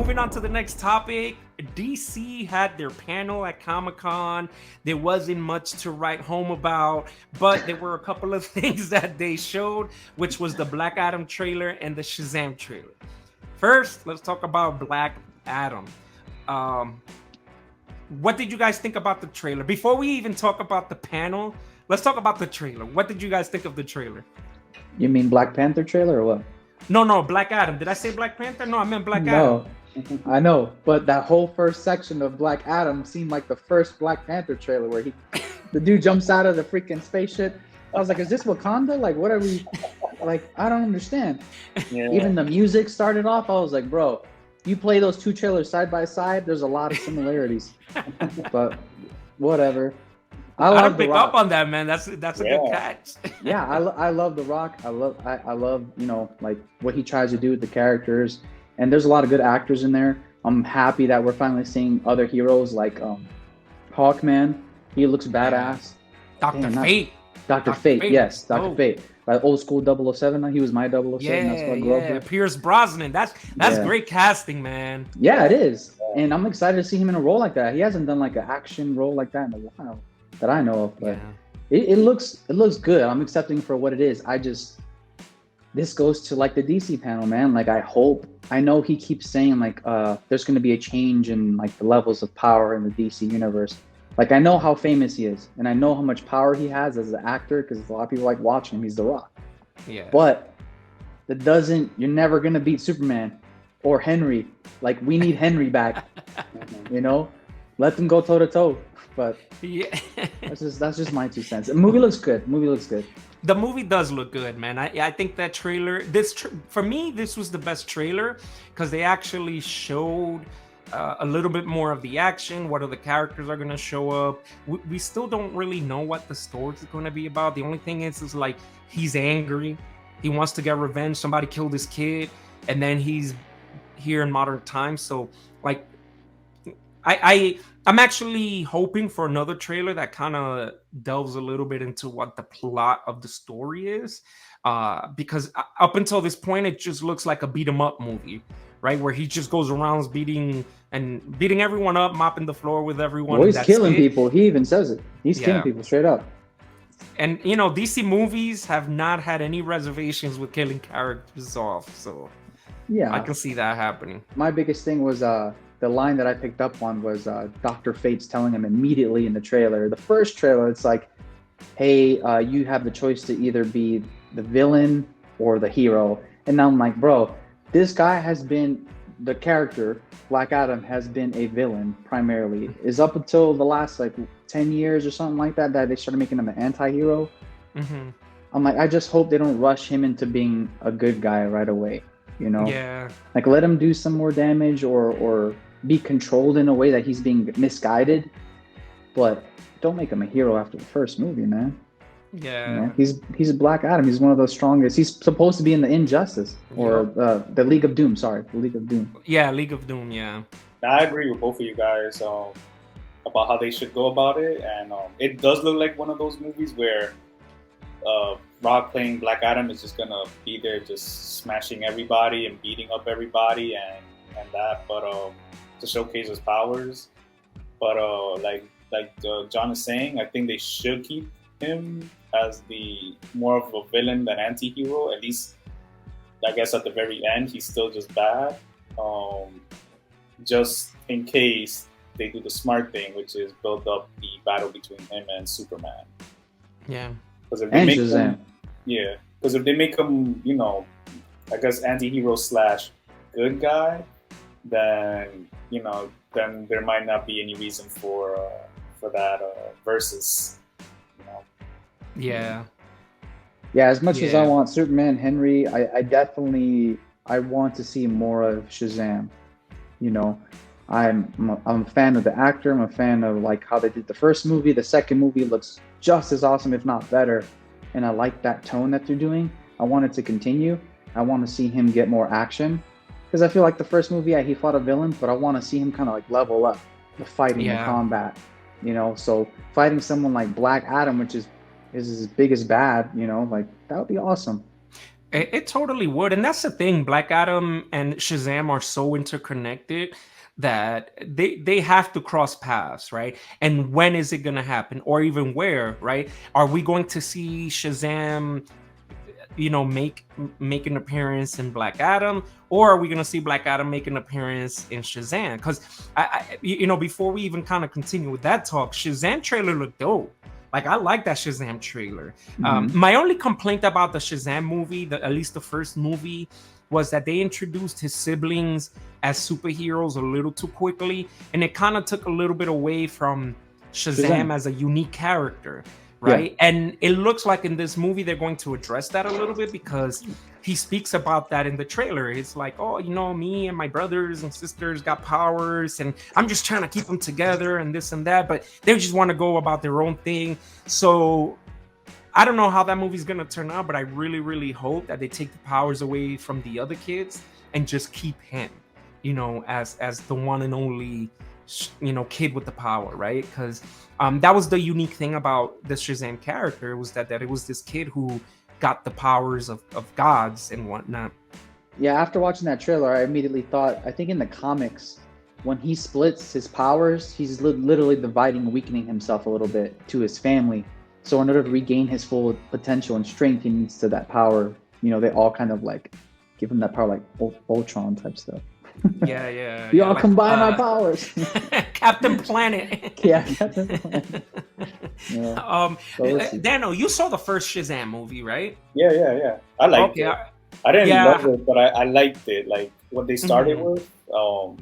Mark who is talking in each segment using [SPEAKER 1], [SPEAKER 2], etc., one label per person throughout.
[SPEAKER 1] moving on to the next topic. DC had their panel at Comic-Con. There wasn't much to write home about, but there were a couple of things that they showed, which was the Black Adam trailer and the Shazam trailer. First, let's talk about Black Adam. What did you guys think about the trailer? Before we even talk about the panel, let's talk about the trailer. What did you guys think of the trailer?
[SPEAKER 2] You mean Black Panther trailer or what?
[SPEAKER 1] No, Black Adam. Did I say Black Panther? No, I meant Black Adam.
[SPEAKER 2] No, I know, but that whole first section of Black Adam seemed like the first Black Panther trailer where the dude jumps out of the freaking spaceship. I was like, is this Wakanda? Like, what are we, like, I don't understand. Yeah. Even the music started off, I was like, bro, you play those two trailers side by side, there's a lot of similarities. But whatever.
[SPEAKER 1] I love pick up on that, man. That's a good catch.
[SPEAKER 2] Yeah, I love The Rock. I love like what he tries to do with the characters, and there's a lot of good actors in there. I'm happy that we're finally seeing other heroes like Hawkman. He looks badass.
[SPEAKER 1] Dr. Fate.
[SPEAKER 2] Dr. Fate, yes, Dr. Fate. Like old school 007. He was my 007.
[SPEAKER 1] That's what I grew up with. Pierce Brosnan. That's great casting, man.
[SPEAKER 2] Yeah, it is, and I'm excited to see him in a role like that. He hasn't done like an action role like that in a while that I know of, but it looks good. I'm accepting for what it is. This goes to like the DC panel, man. Like I know he keeps saying like there's going to be a change in like the levels of power in the DC universe. Like I know how famous he is, and I know how much power he has as an actor because a lot of people like watching him. He's The Rock.
[SPEAKER 1] Yeah.
[SPEAKER 2] But you're never going to beat Superman or Henry. Like we need Henry back. Let them go toe to toe. But
[SPEAKER 1] yeah,
[SPEAKER 2] that's just my 2 cents. The movie looks good.
[SPEAKER 1] The movie does look good, man. I think that trailer. For me, this was the best trailer because they actually showed a little bit more of the action. What other characters are going to show up? We still don't really know what the story is going to be about. The only thing is like he's angry. He wants to get revenge. Somebody killed his kid, and then he's here in modern times. So like, I'm actually hoping for another trailer that kind of delves a little bit into what the plot of the story is, because up until this point, it just looks like a beat 'em up movie, right? Where he just goes around beating everyone up, mopping the floor with everyone.
[SPEAKER 2] Well, he's killing people. He even says it. He's killing people straight up.
[SPEAKER 1] And DC movies have not had any reservations with killing characters off, so yeah, I can see that happening.
[SPEAKER 2] My biggest thing was the line that I picked up on was Dr. Fate's telling him immediately in the trailer. The first trailer, it's like, hey, you have the choice to either be the villain or the hero. And now I'm like, bro, this guy has been, the character, Black Adam, has been a villain primarily. Is up until the last like 10 years or something like that they started making him an anti-hero.
[SPEAKER 1] Mm-hmm.
[SPEAKER 2] I'm like, I just hope they don't rush him into being a good guy right away.
[SPEAKER 1] Yeah.
[SPEAKER 2] Like let him do some more damage or be controlled in a way that he's being misguided, but don't make him a hero after the first movie, man.
[SPEAKER 1] Yeah.
[SPEAKER 2] He's a Black Adam. He's one of the strongest. He's supposed to be in the Injustice or the League of Doom. Sorry, the League of Doom.
[SPEAKER 1] Yeah, League of Doom. Yeah.
[SPEAKER 3] I agree with both of you guys about how they should go about it, and it does look like one of those movies where Rock playing Black Adam is just gonna be there, just smashing everybody and beating up everybody and that, but to showcase his powers. But like John is saying, I think they should keep him as the more of a villain than anti-hero. At least, I guess at the very end, he's still just bad. Just in case they do the smart thing, which is build up the battle between him and Superman.
[SPEAKER 1] Yeah.
[SPEAKER 3] Because if they make him, I guess anti-hero / good guy, then then there might not be any reason for that versus.
[SPEAKER 1] Yeah.
[SPEAKER 2] Yeah, as much as I want Superman, Henry, I definitely want to see more of Shazam. I'm a fan of the actor. I'm a fan of like how they did the first movie. The second movie looks just as awesome, if not better. And I like that tone that they're doing. I want it to continue. I want to see him get more action. Because I feel like the first movie, he fought a villain, but I want to see him kind of like level up the fighting and combat. So fighting someone like Black Adam, which is as big as bad, like that would be awesome.
[SPEAKER 1] It totally would. And that's the thing. Black Adam and Shazam are so interconnected that they have to cross paths, right? And when is it going to happen? Or even where, right? Are we going to see Shazam, make an appearance in Black Adam, or are we going to see Black Adam make an appearance in Shazam? Because before we even kind of continue with that talk, Shazam trailer looked dope. Like, I like that Shazam trailer. My only complaint about the Shazam movie, at least the first movie, was that they introduced his siblings as superheroes a little too quickly, and it kind of took a little bit away from Shazam as a unique character, right? Yeah. And it looks like in this movie they're going to address that a little bit, because he speaks about that in the trailer. It's like, oh, me and my brothers and sisters got powers, and I'm just trying to keep them together and this and that, but they just want to go about their own thing. So I don't know how that movie's going to turn out, but I really, really hope that they take the powers away from the other kids and just keep him, as the one and only, kid with the power, right? Because that was the unique thing about the Shazam character, was that it was this kid who got the powers of gods and whatnot.
[SPEAKER 2] Yeah, after watching that trailer, I immediately thought, I think in the comics, when he splits his powers, he's literally dividing and weakening himself a little bit to his family. So in order to regain his full potential and strength, he needs to that power. They all kind of like give him that power, like Ultron type stuff.
[SPEAKER 1] Yeah.
[SPEAKER 2] We all combine our powers.
[SPEAKER 1] Captain Planet.
[SPEAKER 2] Yeah, Captain Planet. Yeah.
[SPEAKER 1] Daniel, you saw the first Shazam movie, right?
[SPEAKER 3] Yeah. I liked it. I didn't love it, but I liked it. Like what they started with, how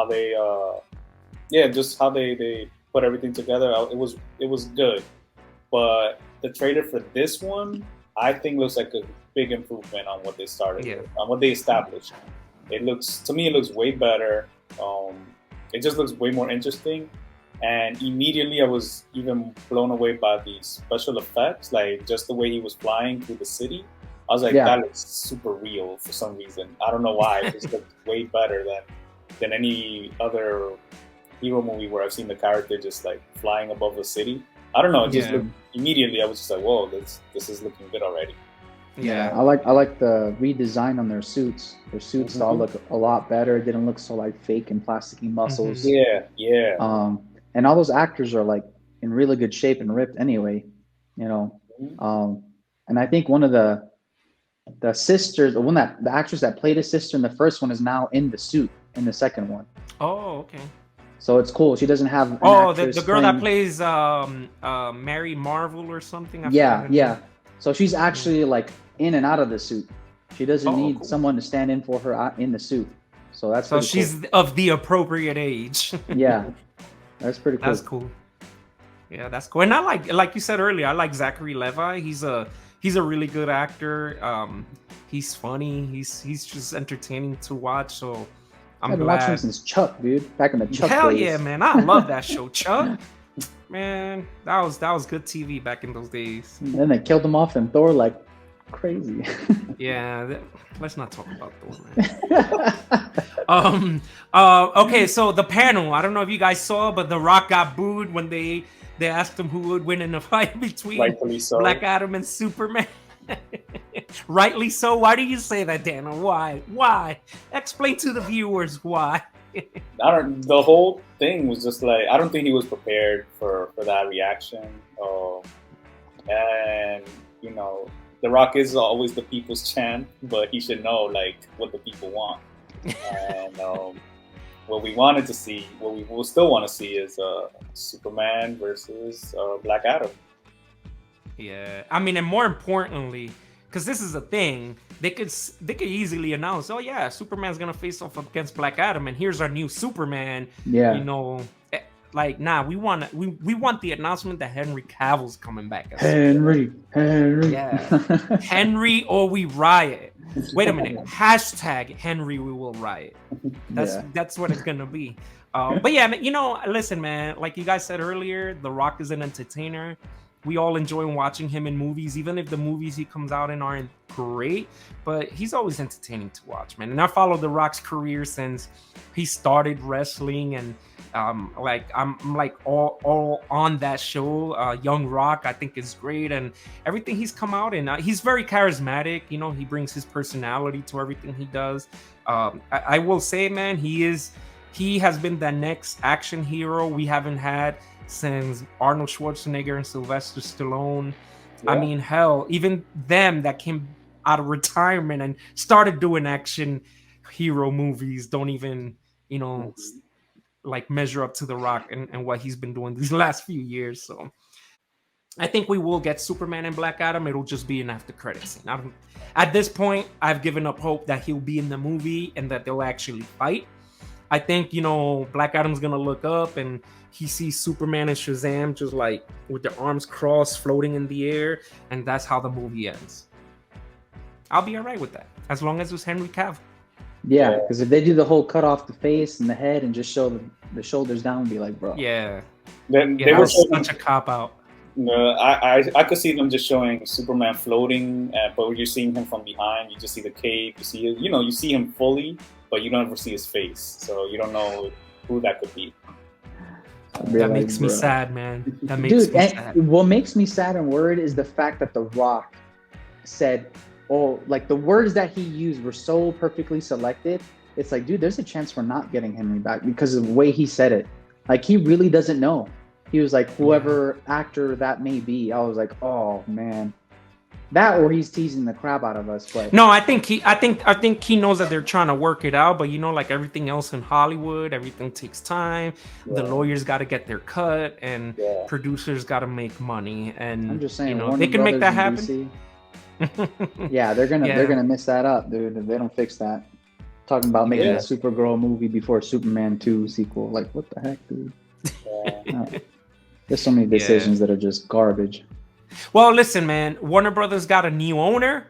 [SPEAKER 3] they, just how they put everything together. It was good. But the trailer for this one, I think, looks like a big improvement on what they started with, on what they established. It looks way better. It just looks way more interesting. And immediately I was even blown away by the special effects, like just the way he was flying through the city. I was like, that looks super real for some reason. I don't know why. It just looked way better than any other hero movie where I've seen the character just like flying above the city. I don't know. It just looked, immediately I was just like, whoa, this is looking good already.
[SPEAKER 2] Yeah, I like the redesign on their suits. Their suits all look a lot better. It didn't look so like fake and plasticky muscles.
[SPEAKER 3] Yeah.
[SPEAKER 2] And all those actors are like in really good shape and ripped anyway, And I think one of the sisters, the actress that played his sister in the first one, is now in the suit in the second one.
[SPEAKER 1] Oh, okay.
[SPEAKER 2] So it's cool. She doesn't have
[SPEAKER 1] the girl that plays Mary Marvel or something.
[SPEAKER 2] Yeah. So she's actually like in and out of the suit. She doesn't need someone to stand in for her in the suit. So that's
[SPEAKER 1] she's
[SPEAKER 2] cool.
[SPEAKER 1] Of the appropriate age.
[SPEAKER 2] Yeah, that's pretty cool.
[SPEAKER 1] That's cool. Yeah, that's cool. And I like you said earlier, I like Zachary Levi. He's a really good actor. He's funny. He's just entertaining to watch. So I've been
[SPEAKER 2] watching him since Chuck, dude. Back in the Chuck
[SPEAKER 1] Hell
[SPEAKER 2] days.
[SPEAKER 1] Yeah, man. I love that show, Chuck. Man, that was good TV back in those days.
[SPEAKER 2] And then they killed him off in Thor like crazy.
[SPEAKER 1] Yeah, let's not talk about Thor, man. Okay, so the panel. I don't know if you guys saw, but The Rock got booed when they asked him who would win in a fight between Black Adam and Superman. Rightly so. Why do you say that, Daniel? Why? Explain to the viewers why.
[SPEAKER 3] The whole thing was just like, I don't think he was prepared for that reaction. And The Rock is always the people's champ, but he should know like what the people want. And what we wanted to see, what we will still want to see, is Superman versus Black Adam.
[SPEAKER 1] Yeah, I mean, and more importantly, because this is a thing, they could easily announce, oh yeah, Superman's gonna face off against Black Adam, and here's our new Superman.
[SPEAKER 2] Yeah,
[SPEAKER 1] like, nah, we want the announcement that Henry Cavill's coming back.
[SPEAKER 2] Henry.
[SPEAKER 1] Yeah, Henry or we riot. Wait a minute. Hashtag Henry, we will riot. That's what it's gonna be. But yeah, listen, man. Like you guys said earlier, The Rock is an entertainer. We all enjoy watching him in movies, even if the movies he comes out in aren't great. But he's always entertaining to watch, man. And I followed The Rock's career since he started wrestling, and Like I'm like all on that show. Young Rock, I think, is great, and everything he's come out in. He's very charismatic. You know, he brings his personality to everything he does. I will say, man, he has been the next action hero we haven't had since Arnold Schwarzenegger and Sylvester Stallone.
[SPEAKER 3] Yeah.
[SPEAKER 1] I mean, hell, even them that came out of retirement and started doing action hero movies don't even, you know, like measure up to The Rock and what he's been doing these last few years. So I think we will get Superman and Black Adam. It'll just be an after credits scene. At this point, I've given up hope that he'll be in the movie and that they'll actually fight. I think, you know, Black Adam's gonna look up and he sees Superman and Shazam just like with their arms crossed, floating in the air, and that's how the movie ends. I'll be all right with that as long as it's Henry Cavill.
[SPEAKER 2] Yeah, because if they do the whole cut off the face and the head and just show the shoulders down, and be like, bro.
[SPEAKER 1] Yeah,
[SPEAKER 3] Then
[SPEAKER 1] yeah,
[SPEAKER 3] they were
[SPEAKER 1] that's
[SPEAKER 3] showing,
[SPEAKER 1] such a cop out.
[SPEAKER 3] I could see them just showing Superman floating, but when you're seeing him from behind, you just see the cape. You see, you see him fully, but you don't ever see his face, so you don't know who that could be.
[SPEAKER 1] That makes me sad, man. That makes me sad.
[SPEAKER 2] What makes me sad and worried is the fact that The Rock said, oh, like the words that he used were so perfectly selected. It's like, dude, there's a chance we're not getting Henry back because of the way he said it. Like, he really doesn't know. He was like, whoever actor that may be. I was like, oh man, that, or he's teasing the crap out of us. But
[SPEAKER 1] no, I think he knows that they're trying to work it out. But you know, like everything else in Hollywood, everything takes time. The lawyers got to get their cut, and producers got to make money. And
[SPEAKER 2] I'm just saying,
[SPEAKER 1] you know, they can make that happen.
[SPEAKER 2] DC, yeah, they're gonna miss that up, dude. If they don't fix that. Talking about making a Supergirl movie before Superman 2 sequel. Like, what the heck, dude? There's so many decisions that are just garbage.
[SPEAKER 1] Well, listen, man. Warner Brothers got a new owner.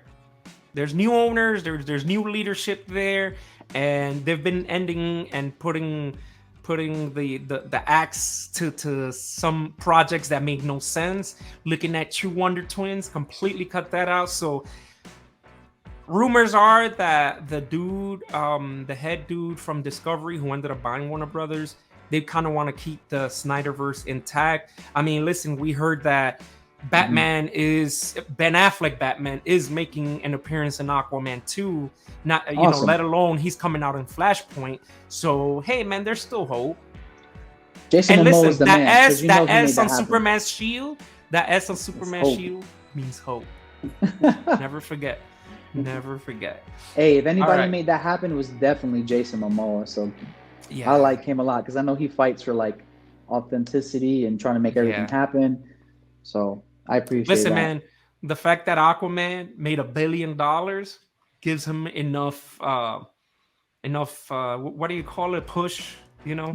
[SPEAKER 1] There's new owners. There's new leadership there, and they've been ending and putting the axe to some projects that make no sense. Looking at True Wonder Twins, completely cut that out. So rumors are that the dude, the head dude from Discovery, who ended up buying Warner Brothers, they kind of want to keep the Snyderverse intact. I mean, listen, we heard that Ben Affleck Batman is making an appearance in Aquaman 2. Not, you know, let alone he's coming out in Flashpoint. So, hey, man, there's still hope.
[SPEAKER 2] Jason Momoa is the man.
[SPEAKER 1] That S on Superman's shield, that S on Superman's shield means hope. Never forget. Never forget.
[SPEAKER 2] Hey, if anybody made that happen, it was definitely Jason Momoa. So I like him a lot because I know he fights for like authenticity and trying to make everything happen. So I appreciate that.
[SPEAKER 1] Listen, man, the fact that Aquaman made $1 billion gives him enough what do you call it, push, you know?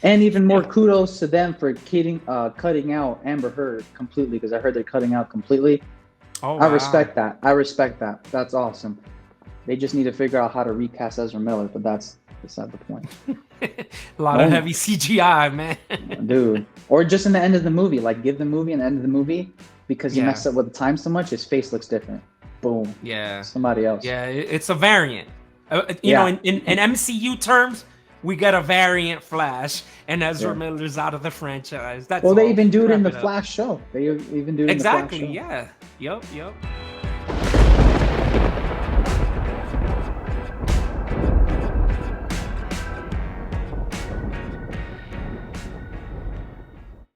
[SPEAKER 2] And even more kudos to them for cutting out Amber Heard completely, because I heard they're cutting out completely.
[SPEAKER 1] Oh, wow.
[SPEAKER 2] I respect that. That's awesome. They just need to figure out how to recast Ezra Miller, but that's beside the point.
[SPEAKER 1] A lot of heavy CGI, man.
[SPEAKER 2] Dude. Or just in the end of the movie, like give the movie an end of the movie, because you messed up with the time so much, his face looks different. Boom.
[SPEAKER 1] Yeah.
[SPEAKER 2] Somebody else.
[SPEAKER 1] Yeah, it's a variant. You know, in MCU terms, we got a variant Flash, and Ezra Miller's out of the franchise. That's
[SPEAKER 2] they even do it in the Flash show. They even do it in the Flash show.
[SPEAKER 1] Yeah. Yep.